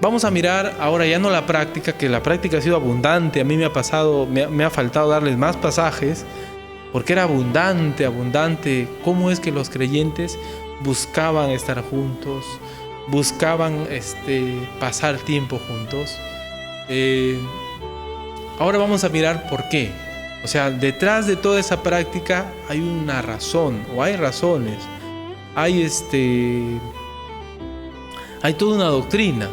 Vamos a mirar ahora ya no la práctica, que la práctica ha sido abundante. A mí me ha pasado, me ha faltado darles más pasajes, porque era abundante. Cómo es que los creyentes buscaban estar juntos, buscaban pasar tiempo juntos. Ahora vamos a mirar por qué. O sea, detrás de toda esa práctica hay una razón, o hay razones. Hay toda una doctrina.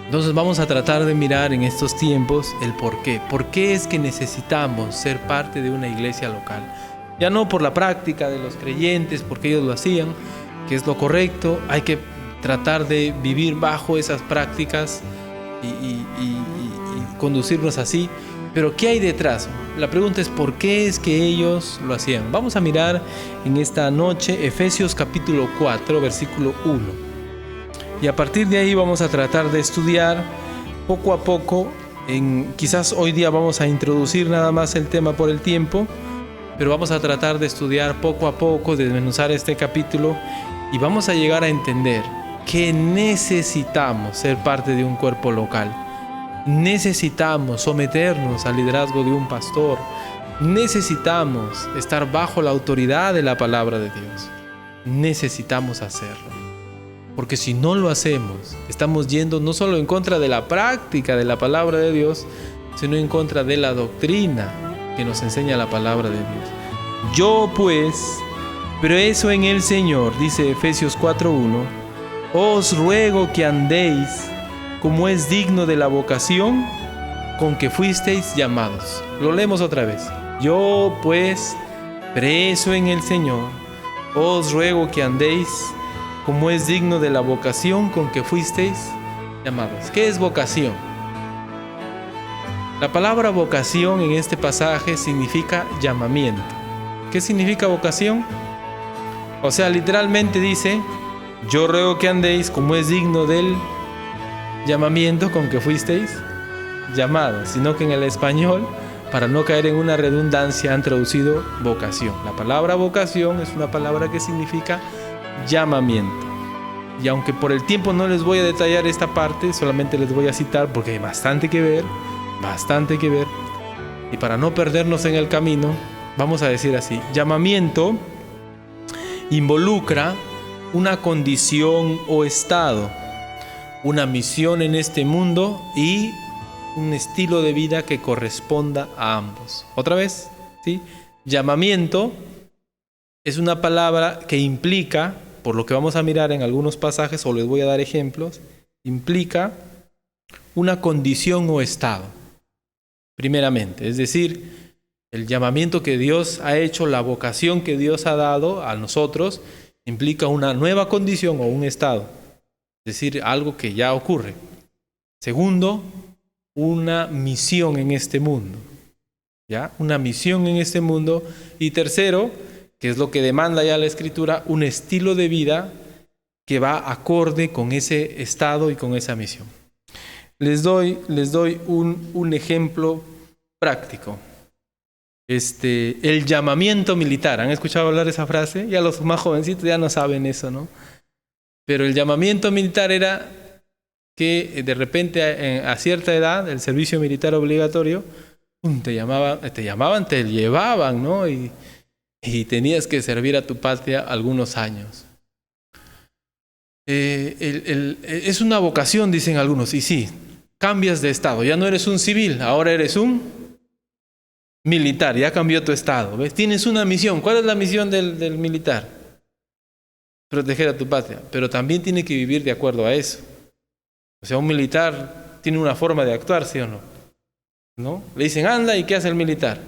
Entonces vamos a tratar de mirar en estos tiempos el por qué. ¿Por qué es que necesitamos ser parte de una iglesia local? Ya no por la práctica de los creyentes, porque ellos lo hacían, que es lo correcto. Hay que tratar de vivir bajo esas prácticas y conducirnos así. Pero ¿qué hay detrás? La pregunta es ¿por qué es que ellos lo hacían? Vamos a mirar en esta noche Efesios capítulo 4, versículo 1. Y a partir de ahí vamos a tratar de estudiar poco a poco. Quizás hoy día vamos a introducir nada más el tema por el tiempo, pero vamos a tratar de estudiar poco a poco, desmenuzar este capítulo, y vamos a llegar a entender que necesitamos ser parte de un cuerpo local. Necesitamos someternos al liderazgo de un pastor. Necesitamos estar bajo la autoridad de la palabra de Dios. Necesitamos hacerlo. Porque si no lo hacemos, estamos yendo no solo en contra de la práctica de la palabra de Dios, sino en contra de la doctrina que nos enseña la palabra de Dios. Yo pues, preso en el Señor, dice Efesios 4:1, os ruego que andéis como es digno de la vocación con que fuisteis llamados. Lo leemos otra vez. Yo pues, preso en el Señor, os ruego que andéis como es digno de la vocación con que fuisteis llamados. ¿Qué es vocación? La palabra vocación en este pasaje significa llamamiento. ¿Qué significa vocación? O sea, literalmente dice, yo ruego que andéis como es digno del llamamiento con que fuisteis llamados. Sino que en el español, para no caer en una redundancia, han traducido vocación. La palabra vocación es una palabra que significa llamamiento. Y aunque por el tiempo no les voy a detallar esta parte, solamente les voy a citar porque hay bastante que ver. Y para no perdernos en el camino, vamos a decir así: llamamiento involucra una condición o estado, una misión en este mundo y un estilo de vida que corresponda a ambos. Otra vez, ¿sí? Llamamiento es una palabra que implica, por lo que vamos a mirar en algunos pasajes, o les voy a dar ejemplos, implica una condición o estado, primeramente. Es decir, el llamamiento que Dios ha hecho, la vocación que Dios ha dado a nosotros, implica una nueva condición o un estado. Es decir, algo que ya ocurre. Segundo, una misión en este mundo. ¿Ya? Una misión en este mundo. Y tercero, que es lo que demanda ya la Escritura, un estilo de vida que va acorde con ese estado y con esa misión. Les doy un ejemplo práctico. El llamamiento militar. ¿Han escuchado hablar de esa frase? Ya los más jovencitos ya no saben eso, ¿no? Pero el llamamiento militar era que de repente a cierta edad, el servicio militar obligatorio, te llevaban, ¿no? Y tenías que servir a tu patria algunos años. Es una vocación, dicen algunos, y sí, cambias de estado, ya no eres un civil, ahora eres un militar, ya cambió tu estado, ¿ves? Tienes una misión. ¿Cuál es la misión del militar? Proteger a tu patria, pero también tiene que vivir de acuerdo a eso. O sea, un militar tiene una forma de actuar, ¿sí o no? ¿No? Le dicen, anda, ¿y qué hace el militar?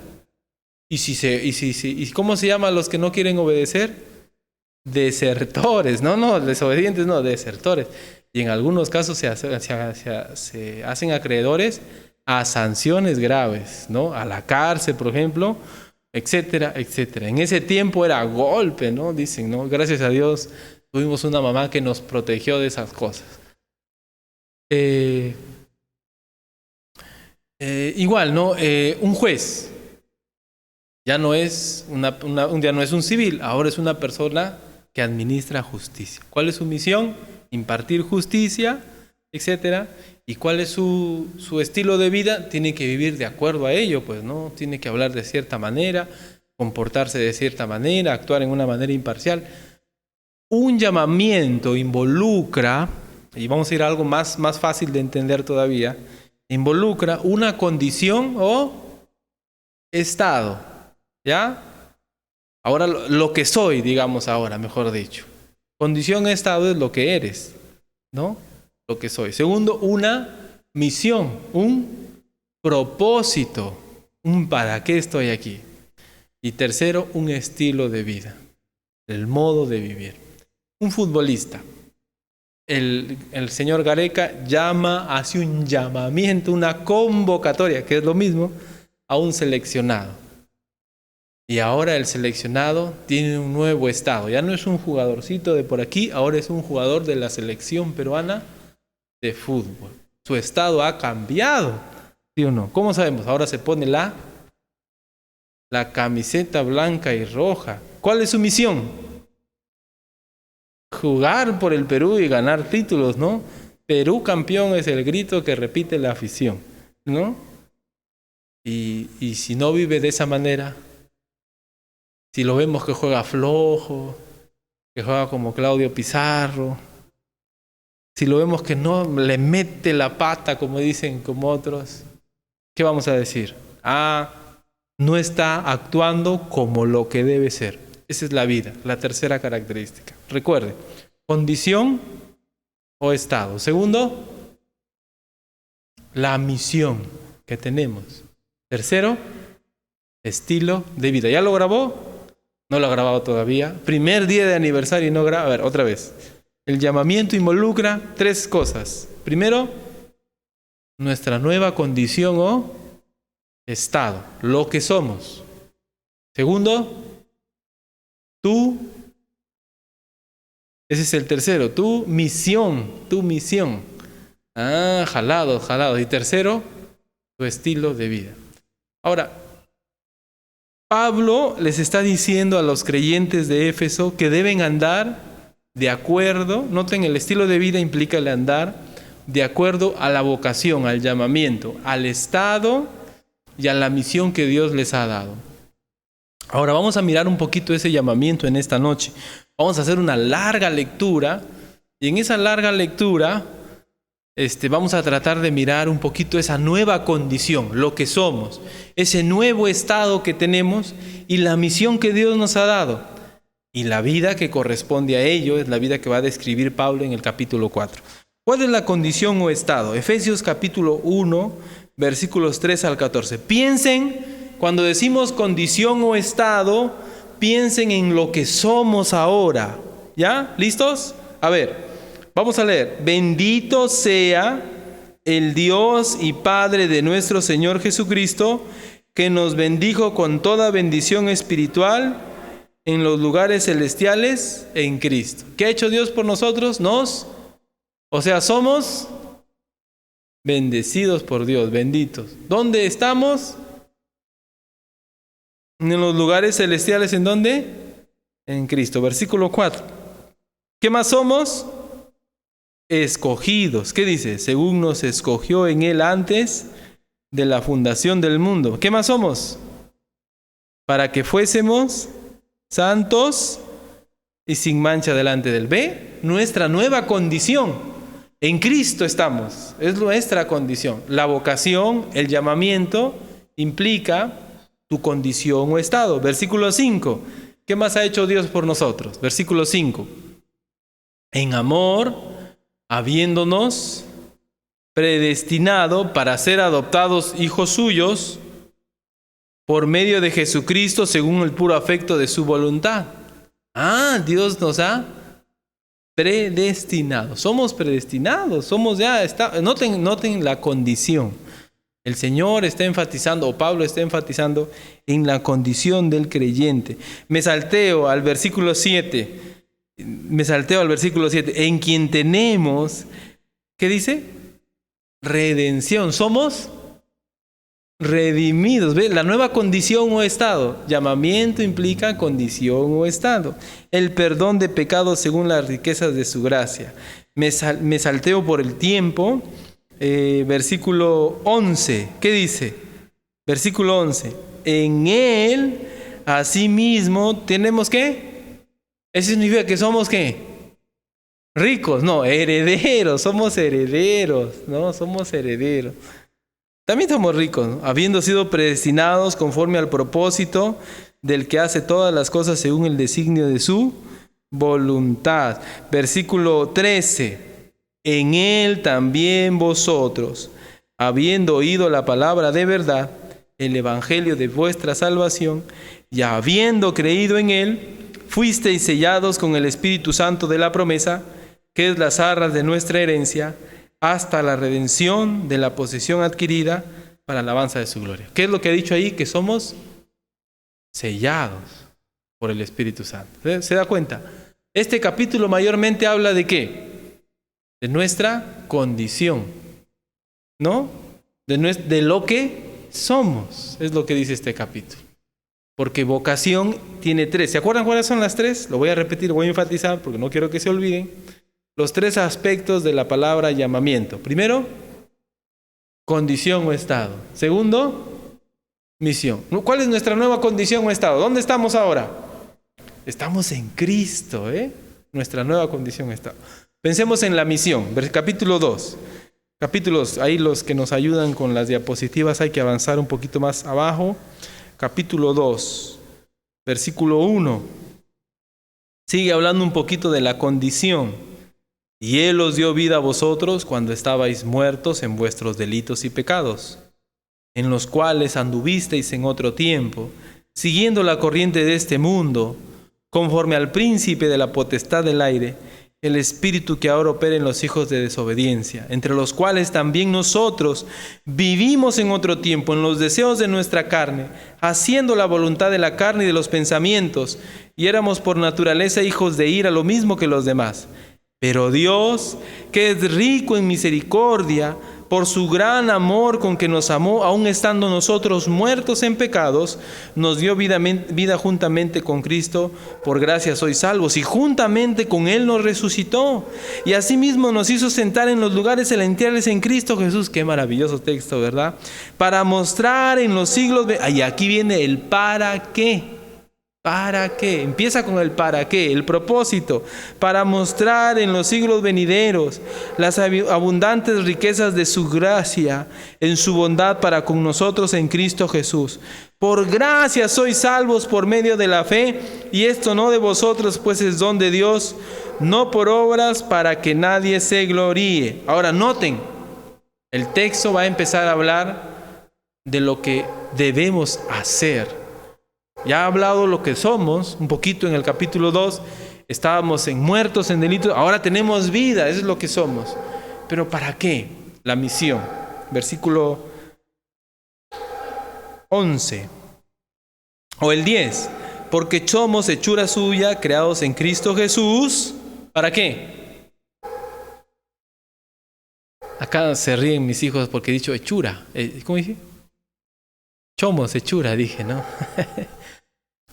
¿Y cómo se llaman los que no quieren obedecer? Desertores, no, desobedientes, no, desertores. Y en algunos casos se hacen acreedores a sanciones graves, ¿no? A la cárcel, por ejemplo, etcétera, etcétera. En ese tiempo era golpe, ¿no? Dicen, ¿no? Gracias a Dios tuvimos una mamá que nos protegió de esas cosas. Igual, ¿no? Un juez ya no es ya no es un civil, ahora es una persona que administra justicia. ¿Cuál es su misión? Impartir justicia, etcétera. ¿Y cuál es su estilo de vida? Tiene que vivir de acuerdo a ello, pues, ¿no? Tiene que hablar de cierta manera, comportarse de cierta manera, actuar en una manera imparcial. Un llamamiento involucra, y vamos a ir a algo más fácil de entender todavía, involucra una condición o estado, ¿ya? Ahora lo que soy, digamos ahora, mejor dicho. Condición, estado es lo que eres, ¿no? Lo que soy. Segundo, una misión, un propósito, un para qué estoy aquí. Y tercero, un estilo de vida, el modo de vivir. Un futbolista, el señor Gareca hace un llamamiento, una convocatoria, que es lo mismo, a un seleccionado. Y ahora el seleccionado tiene un nuevo estado. Ya no es un jugadorcito de por aquí, ahora es un jugador de la selección peruana de fútbol. Su estado ha cambiado, ¿sí o no? ¿Cómo sabemos? Ahora se pone la camiseta blanca y roja. ¿Cuál es su misión? Jugar por el Perú y ganar títulos, ¿no? Perú campeón es el grito que repite la afición, ¿no? Y si no vive de esa manera, si lo vemos que juega flojo, que juega como Claudio Pizarro, si lo vemos que no le mete la pata, como dicen como otros, ¿qué vamos a decir? No está actuando como lo que debe ser. Esa es la vida, la tercera característica. Recuerde, condición o estado. Segundo, la misión que tenemos. Tercero, estilo de vida. ¿Ya lo grabó? No lo ha grabado todavía. Primer día de aniversario y no graba. A ver, otra vez. El llamamiento involucra tres cosas. Primero, nuestra nueva condición o estado, lo que somos. Segundo, ese es el tercero, tu misión. Jalado. Y tercero, tu estilo de vida. Ahora, Pablo les está diciendo a los creyentes de Éfeso que deben andar de acuerdo, noten, el estilo de vida implica el andar de acuerdo a la vocación, al llamamiento, al estado y a la misión que Dios les ha dado. Ahora vamos a mirar un poquito ese llamamiento en esta noche. Vamos a hacer una larga lectura y en esa larga lectura vamos a tratar de mirar un poquito esa nueva condición, lo que somos, ese nuevo estado que tenemos y la misión que Dios nos ha dado. Y la vida que corresponde a ello es la vida que va a describir Pablo en el capítulo 4. ¿Cuál es la condición o estado? Efesios capítulo 1, versículos 3 al 14. Piensen, cuando decimos condición o estado, piensen en lo que somos ahora. ¿Ya? ¿Listos? A ver, vamos a leer. Bendito sea el Dios y Padre de nuestro Señor Jesucristo, que nos bendijo con toda bendición espiritual en los lugares celestiales en Cristo. ¿Qué ha hecho Dios por nosotros? Somos bendecidos por Dios, benditos. ¿Dónde estamos? En los lugares celestiales, ¿en dónde? En Cristo. Versículo 4. ¿Qué más somos? Escogidos. ¿Qué dice? Según nos escogió en Él antes de la fundación del mundo. ¿Qué más somos? Para que fuésemos santos y sin mancha delante del B. Nuestra nueva condición. En Cristo estamos. Es nuestra condición. La vocación, el llamamiento, implica tu condición o estado. Versículo 5. ¿Qué más ha hecho Dios por nosotros? Versículo 5. En amor, habiéndonos predestinado para ser adoptados hijos suyos por medio de Jesucristo según el puro afecto de su voluntad. Dios nos ha predestinado. Somos predestinados. Noten la condición. El Señor está enfatizando, o Pablo está enfatizando en la condición del creyente. Me salteo al versículo 7. En quien tenemos, ¿qué dice? Redención. Somos redimidos. ¿Ve? La nueva condición o estado. Llamamiento implica condición o estado. El perdón de pecados según las riquezas de su gracia. Me salteo por el tiempo. versículo 11. ¿Qué dice? Versículo 11. En Él, asimismo, tenemos ¿qué? Eso significa que somos ¿qué? Ricos, no, herederos, somos herederos, ¿no? Somos herederos. También somos ricos, ¿no? Habiendo sido predestinados conforme al propósito del que hace todas las cosas según el designio de su voluntad. Versículo 13. En Él también vosotros, habiendo oído la palabra de verdad, el evangelio de vuestra salvación, y habiendo creído en Él, fuisteis sellados con el Espíritu Santo de la promesa, que es las arras de nuestra herencia, hasta la redención de la posesión adquirida para alabanza de su gloria. ¿Qué es lo que ha dicho ahí? Que somos sellados por el Espíritu Santo. ¿Se da cuenta? Este capítulo mayormente habla de ¿qué? De nuestra condición, ¿no? De lo que somos, es lo que dice este capítulo. Porque vocación tiene 3. ¿Se acuerdan cuáles son las 3? Lo voy a repetir, voy a enfatizar porque no quiero que se olviden. Los 3 aspectos de la palabra llamamiento. Primero, condición o estado. Segundo, misión. ¿Cuál es nuestra nueva condición o estado? ¿Dónde estamos ahora? Estamos en Cristo, nuestra nueva condición o estado. Pensemos en la misión. Capítulo 2. Capítulos, ahí los que nos ayudan con las diapositivas hay que avanzar un poquito más abajo. Capítulo 2, versículo 1. Sigue hablando un poquito de la condición. Y Él os dio vida a vosotros cuando estabais muertos en vuestros delitos y pecados, en los cuales anduvisteis en otro tiempo, siguiendo la corriente de este mundo, conforme al príncipe de la potestad del aire, el espíritu que ahora opera en los hijos de desobediencia, entre los cuales también nosotros vivimos en otro tiempo, en los deseos de nuestra carne, haciendo la voluntad de la carne y de los pensamientos, y éramos por naturaleza hijos de ira, lo mismo que los demás. Pero Dios, que es rico en misericordia, por su gran amor con que nos amó, aun estando nosotros muertos en pecados, nos dio vida juntamente con Cristo. Por gracia sois salvos, y juntamente con Él nos resucitó, y asimismo nos hizo sentar en los lugares celestiales en Cristo Jesús. Qué maravilloso texto, ¿verdad? Para mostrar en los siglos... Y aquí viene el para qué. ¿Para qué? Empieza con el para qué, el propósito. Para mostrar en los siglos venideros las abundantes riquezas de su gracia en su bondad para con nosotros en Cristo Jesús. Por gracia sois salvos por medio de la fe, y esto no de vosotros, pues es don de Dios, no por obras, para que nadie se gloríe. Ahora noten, el texto va a empezar a hablar de lo que debemos hacer. Ya ha hablado lo que somos, un poquito en el capítulo 2, estábamos muertos en delitos, ahora tenemos vida, eso es lo que somos. ¿Pero para qué? La misión. Versículo 11, o el 10, porque somos hechura suya, creados en Cristo Jesús. ¿Para qué? Acá se ríen mis hijos porque he dicho hechura. ¿Cómo dije? Somos hechura, dije, ¿no?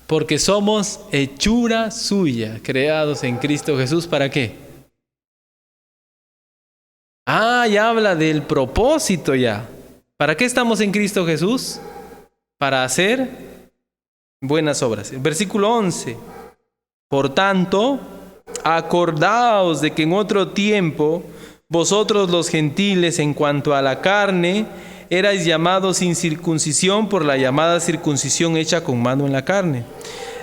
Porque somos hechura suya, creados en Cristo Jesús. ¿Para qué? Ya habla del propósito ya. ¿Para qué estamos en Cristo Jesús? Para hacer buenas obras. El versículo 11. Por tanto, acordaos de que en otro tiempo, vosotros los gentiles, en cuanto a la carne, erais llamados sin circuncisión por la llamada circuncisión hecha con mano en la carne.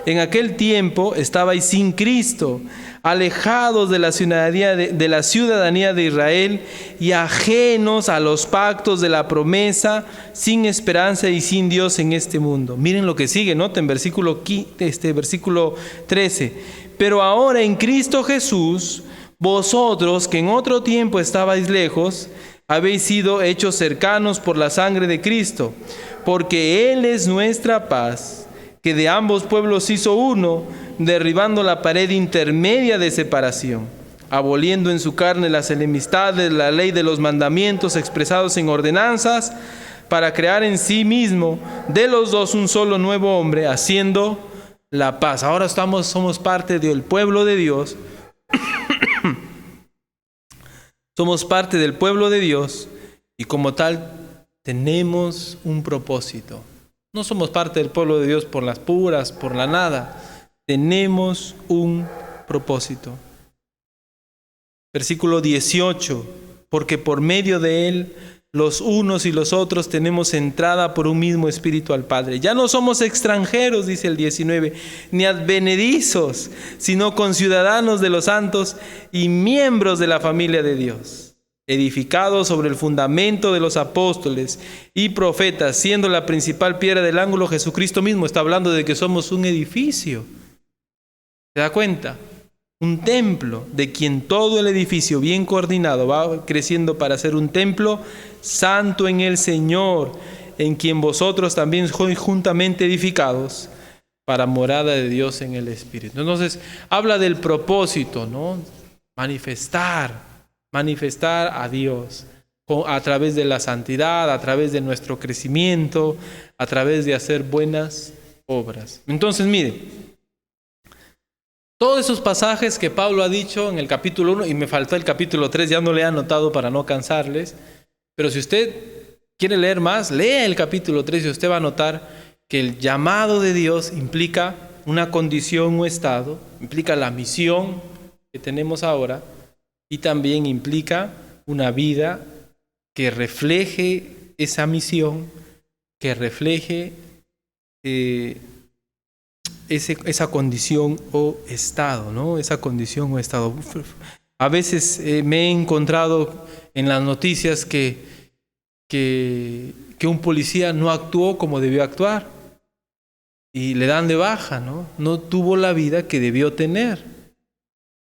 En aquel tiempo estabais sin Cristo, alejados de la ciudadanía de Israel y ajenos a los pactos de la promesa, sin esperanza y sin Dios en este mundo. Miren lo que sigue, noten versículo 13. Pero ahora en Cristo Jesús, vosotros que en otro tiempo estabais lejos, habéis sido hechos cercanos por la sangre de Cristo, porque Él es nuestra paz, que de ambos pueblos hizo uno, derribando la pared intermedia de separación, aboliendo en su carne las enemistades, la ley de los mandamientos expresados en ordenanzas, para crear en sí mismo de los dos un solo nuevo hombre, haciendo la paz. Ahora somos parte del pueblo de Dios. Somos parte del pueblo de Dios Y como tal, tenemos un propósito. No somos parte del pueblo de Dios por las puras, por la nada. Tenemos un propósito. Versículo 18. Porque por medio de Él, los unos y los otros tenemos entrada por un mismo espíritu al Padre. Ya no somos extranjeros, dice el 19, ni advenedizos, sino conciudadanos de los santos y miembros de la familia de Dios, edificados sobre el fundamento de los apóstoles y profetas, siendo la principal piedra del ángulo Jesucristo mismo. Está hablando de que somos un edificio. ¿Se da cuenta? Un templo, de quien todo el edificio bien coordinado va creciendo para ser un templo santo en el Señor, en quien vosotros también sois juntamente edificados para morada de Dios en el Espíritu. Entonces, habla del propósito, ¿no? Manifestar a Dios a través de la santidad, a través de nuestro crecimiento, a través de hacer buenas obras. Entonces, mire, todos esos pasajes que Pablo ha dicho en el capítulo 1, y me faltó el capítulo 3, ya no le he anotado para no cansarles, pero si usted quiere leer más, lea el capítulo 3 y usted va a notar que el llamado de Dios implica una condición o estado, implica la misión que tenemos ahora y también implica una vida que refleje esa misión, que refleje esa condición o estado, ¿no? Esa condición o estado. A veces me he encontrado en las noticias que un policía no actuó como debió actuar y le dan de baja, ¿no? No tuvo la vida que debió tener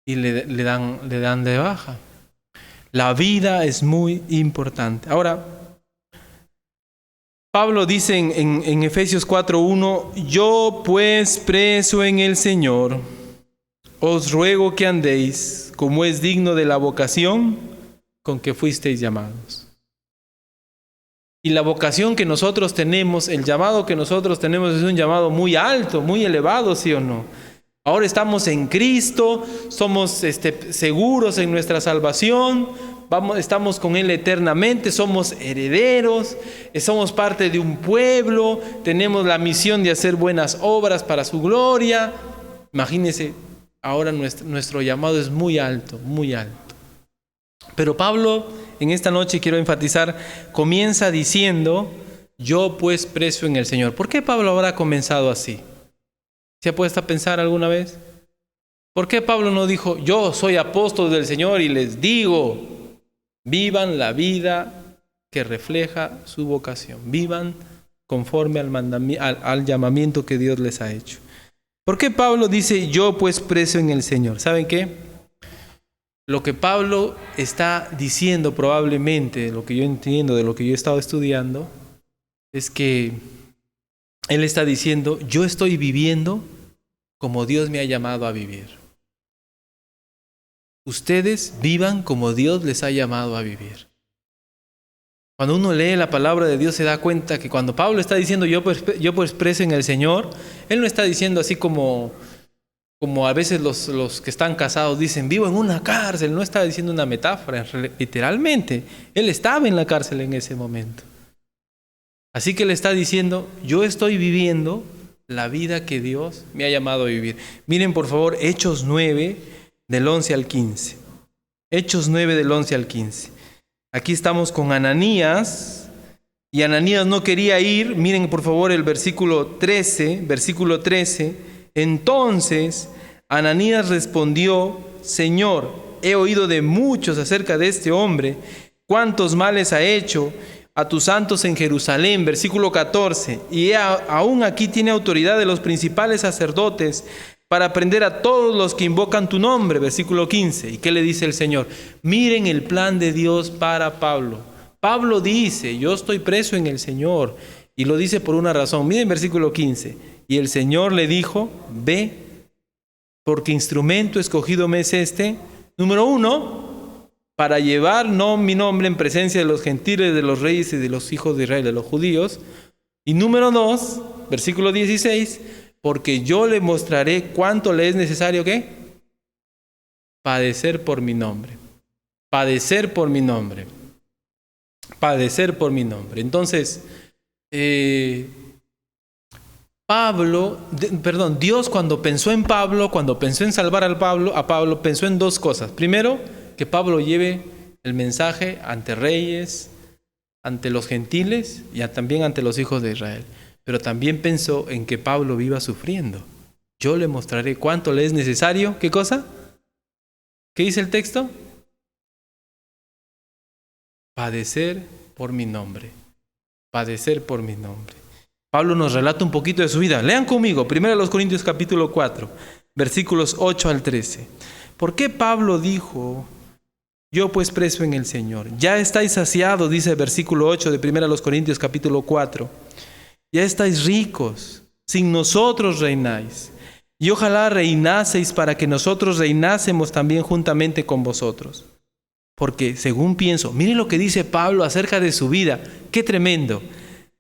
y le dan de baja. La vida es muy importante. Ahora, Pablo dice en Efesios 4:1, yo pues preso en el Señor, os ruego que andéis como es digno de la vocación con que fuisteis llamados. Y la vocación que nosotros tenemos, el llamado que nosotros tenemos es un llamado muy alto, muy elevado, ¿sí o no? Ahora estamos en Cristo, somos seguros en nuestra salvación, estamos con Él eternamente, somos herederos, somos parte de un pueblo, tenemos la misión de hacer buenas obras para su gloria. Imagínense, ahora nuestro llamado es muy alto, muy alto. Pero Pablo, en esta noche quiero enfatizar, comienza diciendo, yo pues preso en el Señor. ¿Por qué Pablo habrá comenzado así? ¿Se ha puesto a pensar alguna vez? ¿Por qué Pablo no dijo, yo soy apóstol del Señor y les digo, vivan la vida que refleja su vocación, vivan conforme al llamamiento que Dios les ha hecho? ¿Por qué Pablo dice, yo pues preso en el Señor? ¿Saben qué? Lo que Pablo está diciendo probablemente, lo que yo entiendo de lo que yo he estado estudiando, es que él está diciendo, yo estoy viviendo como Dios me ha llamado a vivir. Ustedes vivan como Dios les ha llamado a vivir. Cuando uno lee la palabra de Dios se da cuenta que cuando Pablo está diciendo yo pues preso en el Señor, él no está diciendo así como a veces los que están casados dicen, vivo en una cárcel. No está diciendo una metáfora, literalmente. Él estaba en la cárcel en ese momento. Así que le está diciendo, yo estoy viviendo la vida que Dios me ha llamado a vivir. Miren por favor Hechos 9 del 11 al 15. Hechos 9 del 11 al 15. Aquí estamos con Ananías y Ananías no quería ir. Miren por favor el versículo 13. Entonces Ananías respondió, Señor, he oído de muchos acerca de este hombre, cuántos males ha hecho a tus santos en Jerusalén. Versículo 14. Y aún aquí tiene autoridad de los principales sacerdotes para prender a todos los que invocan tu nombre. Versículo 15. ¿Y qué le dice el Señor? Miren el plan de Dios para Pablo. Pablo dice, yo estoy preso en el Señor. Y lo dice por una razón. Miren versículo 15. Y el Señor le dijo, ve, porque instrumento escogido me es este. Número 1, para llevar mi nombre en presencia de los gentiles, de los reyes y de los hijos de Israel, de los judíos. Y número 2, versículo 16, porque yo le mostraré cuánto le es necesario, ¿qué? Padecer por mi nombre. Padecer por mi nombre. Padecer por mi nombre. Entonces, Dios cuando pensó en Pablo, cuando pensó en salvar a Pablo, pensó en dos cosas. Primero, que Pablo lleve el mensaje ante reyes, ante los gentiles y también ante los hijos de Israel. Pero también pensó en que Pablo viva sufriendo. Yo le mostraré cuánto le es necesario. ¿Qué cosa? ¿Qué dice el texto? Padecer por mi nombre. Padecer por mi nombre. Pablo nos relata un poquito de su vida. Lean conmigo, 1 Corintios capítulo 4, versículos 8 al 13. ¿Por qué Pablo dijo: yo pues preso en el Señor? Ya estáis saciados, dice el versículo 8 de 1 Corintios capítulo 4. Ya estáis ricos, sin nosotros reináis. Y ojalá reinaseis para que nosotros reinásemos también juntamente con vosotros. Porque según pienso, miren lo que dice Pablo acerca de su vida. ¡Qué tremendo!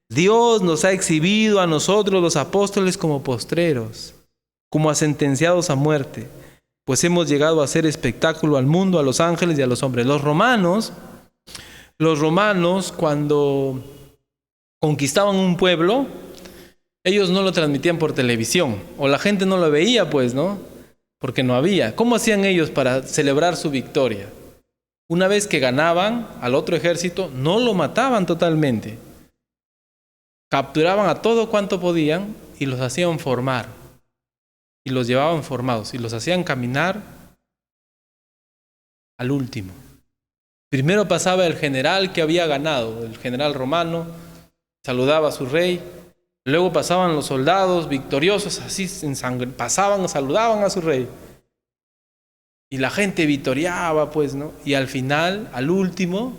Dios nos ha exhibido a nosotros los apóstoles como postreros, como a sentenciados a muerte, pues hemos llegado a hacer espectáculo al mundo, a los ángeles y a los hombres. Los romanos cuando conquistaban un pueblo, ellos no lo transmitían por televisión, o la gente no lo veía, pues, ¿no? Porque no había. ¿Cómo hacían ellos para celebrar su victoria? Una vez que ganaban al otro ejército, no lo mataban totalmente. Capturaban a todo cuanto podían y los hacían formar. Y los llevaban formados y los hacían caminar al último. Primero pasaba el general que había ganado, el general romano, saludaba a su rey. Luego pasaban los soldados victoriosos, así pasaban, saludaban a su rey. Y la gente victoriaba, pues, ¿no? Y al final, al último,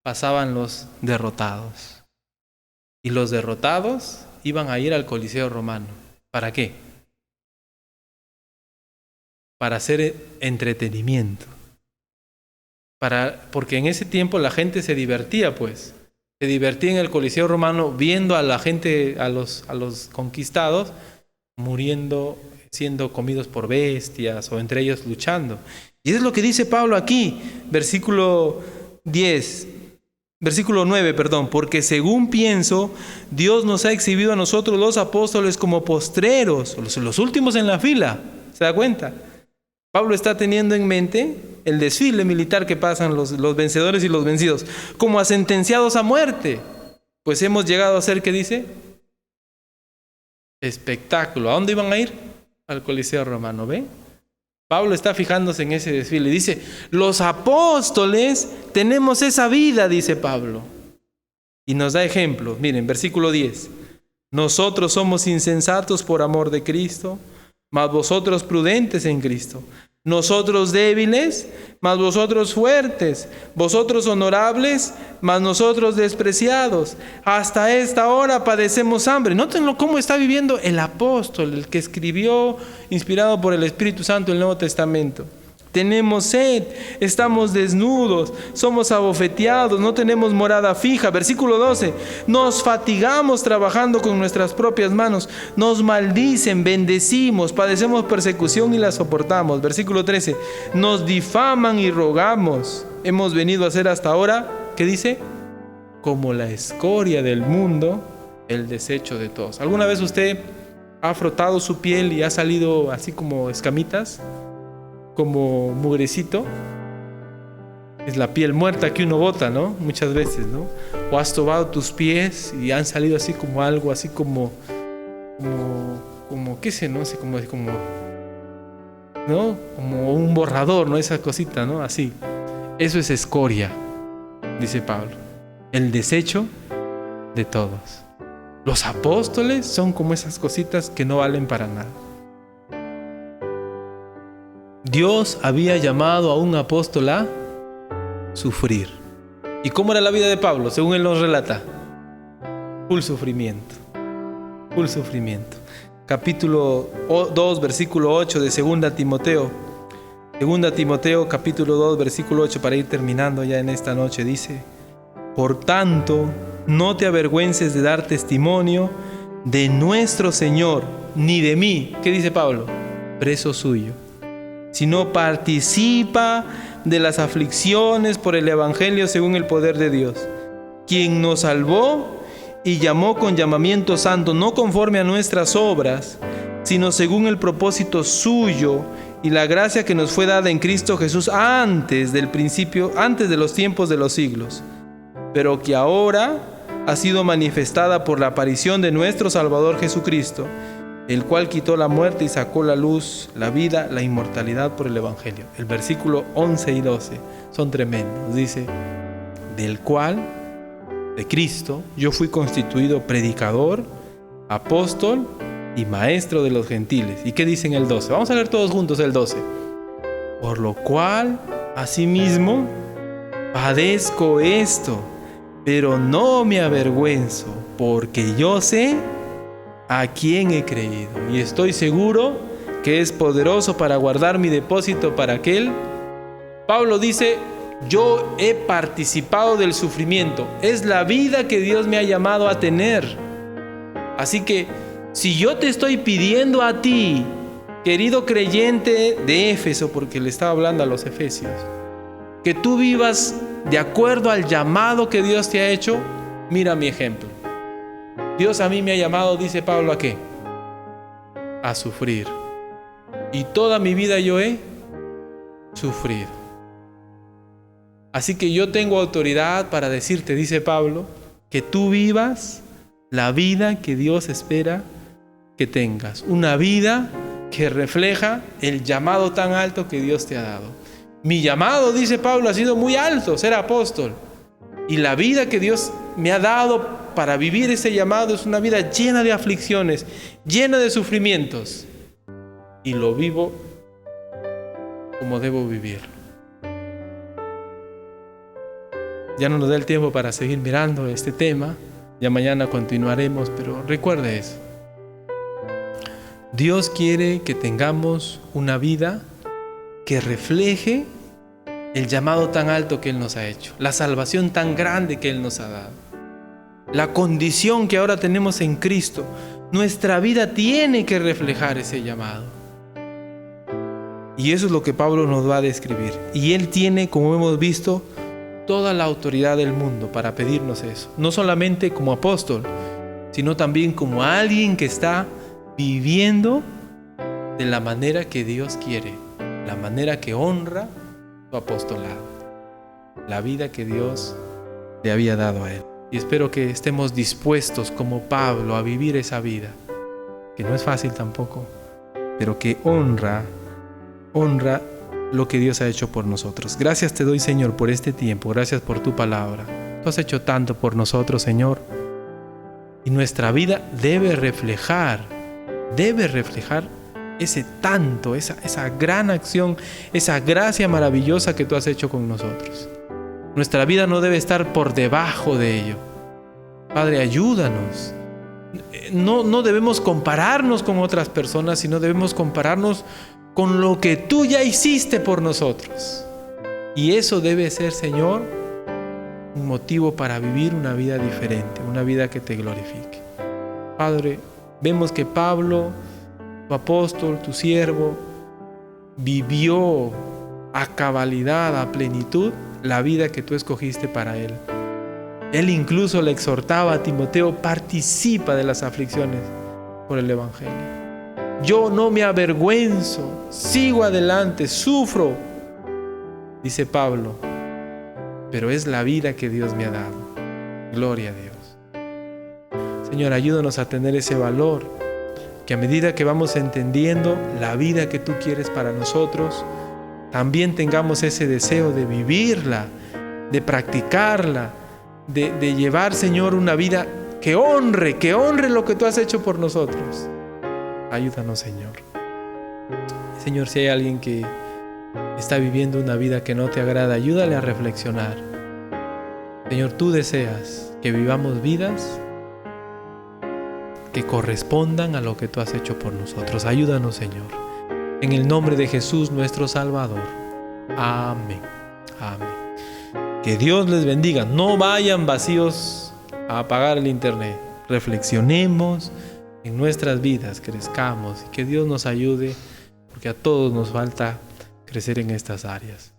pasaban los derrotados. Y los derrotados iban a ir al Coliseo romano. ¿Para qué? Para hacer entretenimiento. Porque en ese tiempo la gente se divertía, pues. Se divertía en el Coliseo romano viendo a la gente, a los conquistados, muriendo, siendo comidos por bestias o entre ellos luchando. Y eso es lo que dice Pablo aquí, versículo 9, porque según pienso, Dios nos ha exhibido a nosotros los apóstoles como postreros, los últimos en la fila. ¿Se da cuenta? Pablo está teniendo en mente el desfile militar que pasan los vencedores y los vencidos, como a sentenciados a muerte. Pues hemos llegado a ser, ¿qué dice? Espectáculo. ¿A dónde iban a ir? Al Coliseo romano, ¿ve? Pablo está fijándose en ese desfile. Dice, los apóstoles tenemos esa vida, dice Pablo. Y nos da ejemplos. Miren, versículo 10. Nosotros somos insensatos por amor de Cristo, mas vosotros prudentes en Cristo. Nosotros débiles, mas vosotros fuertes. Vosotros honorables, mas nosotros despreciados. Hasta esta hora padecemos hambre. Nótenlo cómo está viviendo el apóstol, el que escribió, inspirado por el Espíritu Santo, el Nuevo Testamento. Tenemos sed, estamos desnudos, somos abofeteados, no tenemos morada fija. Versículo 12, nos fatigamos trabajando con nuestras propias manos, nos maldicen, bendecimos, padecemos persecución y la soportamos. Versículo 13, nos difaman y rogamos. Hemos venido a ser hasta ahora, ¿qué dice? Como la escoria del mundo, el desecho de todos. ¿Alguna vez usted ha frotado su piel y ha salido así como escamitas? Como mugrecito, es la piel muerta que uno bota, ¿no? Muchas veces, ¿no? O has tomado tus pies y han salido así como algo, así como qué sé, no sé, como ¿no? Como un borrador, ¿no? Esa cosita, ¿no? Así. Eso es escoria, dice Pablo. El desecho de todos. Los apóstoles son como esas cositas que no valen para nada. Dios había llamado a un apóstol a sufrir. ¿Y cómo era la vida de Pablo? Según él nos relata. Full sufrimiento. Full sufrimiento. Capítulo 2, versículo 8 de 2 Timoteo. 2 Timoteo, capítulo 2, versículo 8, para ir terminando ya en esta noche, dice: por tanto, no te avergüences de dar testimonio de nuestro Señor, ni de mí. ¿Qué dice Pablo? Preso suyo. Sino participa de las aflicciones por el Evangelio según el poder de Dios, quien nos salvó y llamó con llamamiento santo, no conforme a nuestras obras, sino según el propósito suyo y la gracia que nos fue dada en Cristo Jesús antes del principio, antes de los tiempos de los siglos, pero que ahora ha sido manifestada por la aparición de nuestro Salvador Jesucristo, el cual quitó la muerte y sacó la luz, la vida, la inmortalidad por el Evangelio. El versículo 11 y 12 son tremendos. Dice, del cual, de Cristo, yo fui constituido predicador, apóstol y maestro de los gentiles. ¿Y qué dice en el 12? Vamos a leer todos juntos el 12. Por lo cual, asimismo, padezco esto, pero no me avergüenzo, porque yo sé a quién he creído y estoy seguro que es poderoso para guardar mi depósito para aquel. Pablo dice, yo he participado del sufrimiento, es la vida que Dios me ha llamado a tener. Así que si yo te estoy pidiendo a ti, querido creyente de Éfeso, porque le estaba hablando a los efesios, que tú vivas de acuerdo al llamado que Dios te ha hecho, mira mi ejemplo. Dios a mí me ha llamado, dice Pablo, ¿a qué? A sufrir. Y toda mi vida yo he sufrido. Así que yo tengo autoridad para decirte, dice Pablo, que tú vivas la vida que Dios espera que tengas. Una vida que refleja el llamado tan alto que Dios te ha dado. Mi llamado, dice Pablo, ha sido muy alto, ser apóstol. Y la vida que Dios me ha dado para vivir ese llamado es una vida llena de aflicciones, llena de sufrimientos. Y lo vivo como debo vivir. Ya no nos da el tiempo para seguir mirando este tema. Ya mañana continuaremos, pero recuerde eso. Dios quiere que tengamos una vida que refleje el llamado tan alto que Él nos ha hecho, la salvación tan grande que Él nos ha dado, la condición que ahora tenemos en Cristo. Nuestra vida tiene que reflejar ese llamado. Y eso es lo que Pablo nos va a describir. Y Él tiene, como hemos visto, toda la autoridad del mundo para pedirnos eso. No solamente como apóstol, sino también como alguien que está viviendo de la manera que Dios quiere, la manera que honra su apostolado, la vida que Dios le había dado a él. Y espero que estemos dispuestos como Pablo a vivir esa vida, que no es fácil tampoco, pero que honra lo que Dios ha hecho por nosotros. Gracias te doy, Señor, por este tiempo. Gracias por tu palabra. Tú has hecho tanto por nosotros, Señor. Y nuestra vida debe reflejar ese tanto, esa gran acción, esa gracia maravillosa que tú has hecho con nosotros. Nuestra vida no debe estar por debajo de ello. Padre, ayúdanos. No debemos compararnos con otras personas, sino debemos compararnos con lo que tú ya hiciste por nosotros. Y eso debe ser, Señor, un motivo para vivir una vida diferente, una vida que te glorifique. Padre, vemos que Pablo, tu apóstol, tu siervo, vivió a cabalidad, a plenitud, la vida que tú escogiste para él. Él incluso le exhortaba a Timoteo, participa de las aflicciones por el Evangelio. Yo no me avergüenzo, sigo adelante, sufro, dice Pablo, pero es la vida que Dios me ha dado. Gloria a Dios. Señor, ayúdanos a tener ese valor, que a medida que vamos entendiendo la vida que tú quieres para nosotros, también tengamos ese deseo de vivirla, de practicarla, de llevar, Señor, una vida que honre lo que tú has hecho por nosotros. Ayúdanos, Señor. Señor, si hay alguien que está viviendo una vida que no te agrada, ayúdale a reflexionar. Señor, tú deseas que vivamos vidas que correspondan a lo que tú has hecho por nosotros. Ayúdanos, Señor. En el nombre de Jesús, nuestro Salvador. Amén. Amén. Que Dios les bendiga. No vayan vacíos a apagar el internet. Reflexionemos en nuestras vidas, crezcamos y que Dios nos ayude, porque a todos nos falta crecer en estas áreas.